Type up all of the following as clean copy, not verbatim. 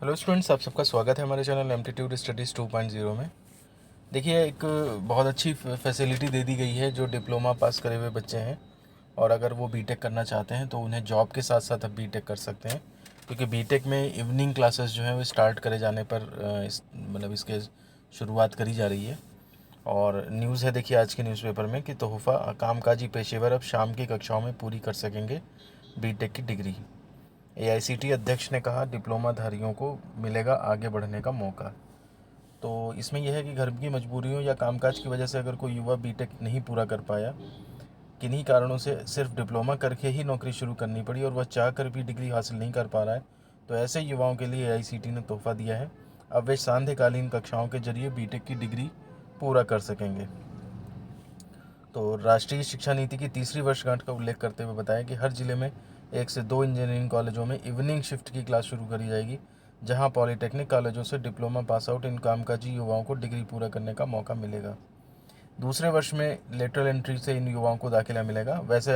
Hello students, आप सबका स्वागत है हमारे चैनल एप्टीट्यूड स्टडीज़ 2.0 में। देखिए, एक बहुत अच्छी फैसिलिटी दे दी गई है जो डिप्लोमा पास करे हुए बच्चे हैं और अगर वो बीटेक करना चाहते हैं तो उन्हें जॉब के साथ साथ अब बीटेक कर सकते हैं, क्योंकि बीटेक में इवनिंग क्लासेस जो हैं वो स्टार्ट करे जाने पर इसके शुरुआत करी जा रही है। और न्यूज़ है, देखिए आज के न्यूज़पेपर में, कि तोहफ़ा कामकाजी पेशेवर अब शाम की कक्षाओं में पूरी कर सकेंगे बीटेक की डिग्री। एआईसीटी अध्यक्ष ने कहा, डिप्लोमाधारियों को मिलेगा आगे बढ़ने का मौका। तो इसमें यह है कि घर की मजबूरियों या कामकाज की वजह से अगर कोई युवा बीटेक नहीं पूरा कर पाया, किन्हीं कारणों से सिर्फ डिप्लोमा करके ही नौकरी शुरू करनी पड़ी और वह चाह कर भी डिग्री हासिल नहीं कर पा रहा है, तो ऐसे युवाओं के लिए एआईसीटी ने तोहफा दिया है। अब वे सांध्यकालीन कक्षाओं के जरिए बीटेक की डिग्री पूरा कर सकेंगे। तो राष्ट्रीय शिक्षा नीति की तीसरी वर्षगांठ का उल्लेख करते हुए बताया कि हर जिले में 1 से 2 इंजीनियरिंग कॉलेजों में इवनिंग शिफ्ट की क्लास शुरू करी जाएगी, जहां पॉलिटेक्निक कॉलेजों से डिप्लोमा पास आउट इन कामकाजी युवाओं को डिग्री पूरा करने का मौका मिलेगा। दूसरे वर्ष में लेटरल एंट्री से इन युवाओं को दाखिला मिलेगा। वैसे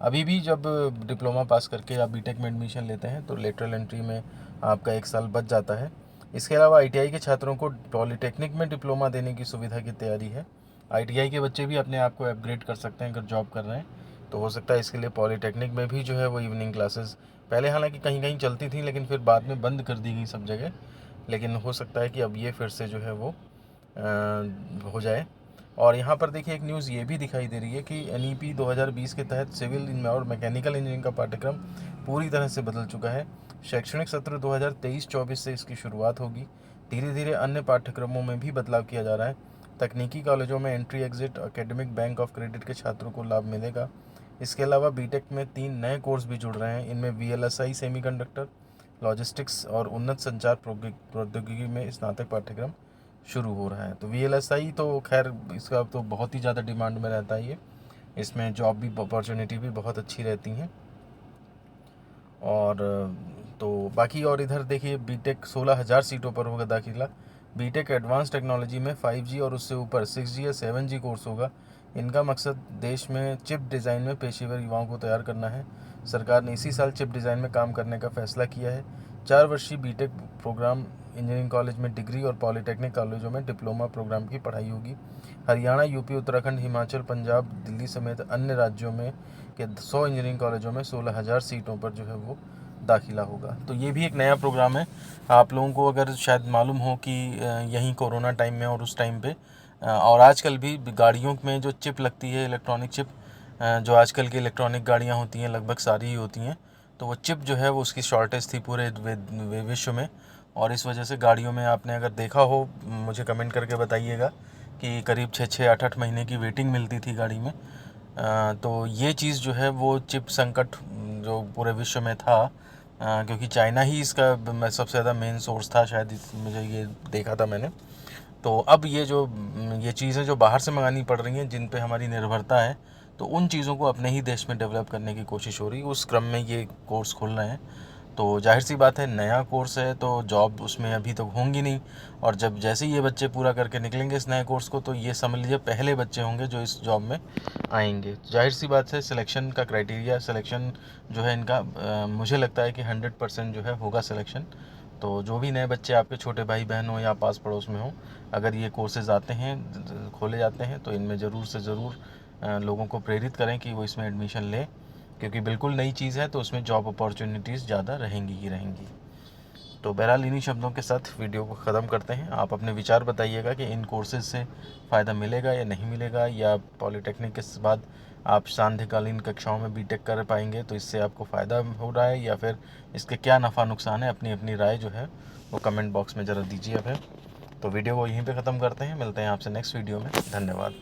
अभी भी जब डिप्लोमा पास करके आप बीटेक में एडमिशन लेते हैं तो लेटरल एंट्री में आपका 1 साल बच जाता है। इसके अलावा आईटीआई के छात्रों को पॉलिटेक्निक में डिप्लोमा देने की सुविधा की तैयारी है। आईटीआई के बच्चे भी अपने आप को अपग्रेड कर सकते हैं अगर जॉब कर रहे हैं, तो हो सकता है इसके लिए पॉलिटेक्निक में भी जो है वो इवनिंग क्लासेस पहले हालांकि कहीं कहीं चलती थी, लेकिन फिर बाद में बंद कर दी गई सब जगह। लेकिन हो सकता है कि अब ये फिर से जो है वो हो जाए। और यहाँ पर देखिए, एक न्यूज़ ये भी दिखाई दे रही है कि एनईपी 2020 के तहत सिविल और मैकेनिकल इंजीनियरिंग का पाठ्यक्रम पूरी तरह से बदल चुका है। शैक्षणिक सत्र 2023-24 से इसकी शुरुआत होगी। धीरे धीरे अन्य पाठ्यक्रमों में भी बदलाव किया जा रहा है। तकनीकी कॉलेजों में entry exit academic bank of credit के छात्रों को लाभ मिलेगा। इसके अलावा बीटेक में 3 नए कोर्स भी जुड़ रहे हैं। इनमें वीएलएसआई सेमीकंडक्टर, लॉजिस्टिक्स और उन्नत संचार प्रौद्योगिकी में स्नातक पाठ्यक्रम शुरू हो रहा है। तो वीएलएसआई तो खैर इसका तो बहुत ही ज़्यादा डिमांड में रहता है। ये इसमें जॉब भी अपॉर्चुनिटी भी बहुत अच्छी रहती हैं। और तो बाकी और इधर देखिए, बीटेक 16,000 सीटों पर होगा दाखिला। बीटेक एडवांस टेक्नोलॉजी में 5G और उससे ऊपर 6G या 7G कोर्स होगा। इनका मकसद देश में चिप डिज़ाइन में पेशेवर युवाओं को तैयार करना है। सरकार ने इसी साल चिप डिज़ाइन में काम करने का फैसला किया है। 4 वर्षीय बीटेक प्रोग्राम इंजीनियरिंग कॉलेज में डिग्री और पॉलिटेक्निक कॉलेजों में डिप्लोमा प्रोग्राम की पढ़ाई होगी। हरियाणा, यूपी, उत्तराखंड, हिमाचल, पंजाब, दिल्ली समेत अन्य राज्यों में के 100 इंजीनियरिंग कॉलेजों में 16,000 सीटों पर जो है वो दाखिला होगा। तो ये भी एक नया प्रोग्राम है। आप लोगों को अगर शायद मालूम हो कि यहीं कोरोना टाइम में और उस टाइम पे और आजकल भी गाड़ियों में जो चिप लगती है, इलेक्ट्रॉनिक चिप, जो आजकल की इलेक्ट्रॉनिक गाड़ियाँ होती हैं लगभग सारी ही होती हैं, तो वो चिप जो है वो उसकी शॉर्टेज थी पूरे विश्व में। और इस वजह से गाड़ियों में आपने अगर देखा हो, मुझे कमेंट करके बताइएगा कि करीब 6-6, 8-8 महीने की वेटिंग मिलती थी गाड़ी में। तो ये चीज़ जो है वो चिप संकट जो पूरे विश्व में था, क्योंकि चाइना ही इसका सबसे ज़्यादा मेन सोर्स था शायद, मुझे ये देखा था मैंने। तो अब ये चीज़ें जो बाहर से मंगानी पड़ रही हैं, जिन पे हमारी निर्भरता है, तो उन चीज़ों को अपने ही देश में डेवलप करने की कोशिश हो रही है। उस क्रम में ये कोर्स खुल रहे हैं। तो जाहिर सी बात है, नया कोर्स है तो जॉब उसमें अभी तक होंगी नहीं। और जब जैसे ही ये बच्चे पूरा करके निकलेंगे इस नए कोर्स को, तो ये समझ लीजिए पहले बच्चे होंगे जो इस जॉब में आएंगे। जाहिर सी बात है, सिलेक्शन का क्राइटेरिया, सिलेक्शन जो है इनका, मुझे लगता है कि 100% जो है होगा सिलेक्शन। तो जो भी नए बच्चे आपके छोटे भाई बहन हो या पास पड़ोस में हो, अगर ये कोर्सेज़ आते हैं, खोले जाते हैं, तो इनमें ज़रूर से ज़रूर लोगों को प्रेरित करें कि वो इसमें एडमिशन लें, क्योंकि बिल्कुल नई चीज़ है तो उसमें जॉब अपॉर्चुनिटीज़ ज़्यादा रहेंगी ही रहेंगी। तो बहरहाल इन्हीं शब्दों के साथ वीडियो को ख़त्म करते हैं। आप अपने विचार बताइएगा कि इन कोर्सेज से फ़ायदा मिलेगा या नहीं मिलेगा, या पॉलिटेक्निक के बाद आप सांध्यकालीन कक्षाओं में बीटेक कर पाएंगे तो इससे आपको फ़ायदा हो रहा है, या फिर इसके क्या नफ़ा नुकसान है। अपनी अपनी राय जो है वो कमेंट बॉक्स में ज़रा दीजिए फिर। तो वीडियो को यहीं पे ख़त्म करते हैं, मिलते हैं आपसे नेक्स्ट वीडियो में। धन्यवाद।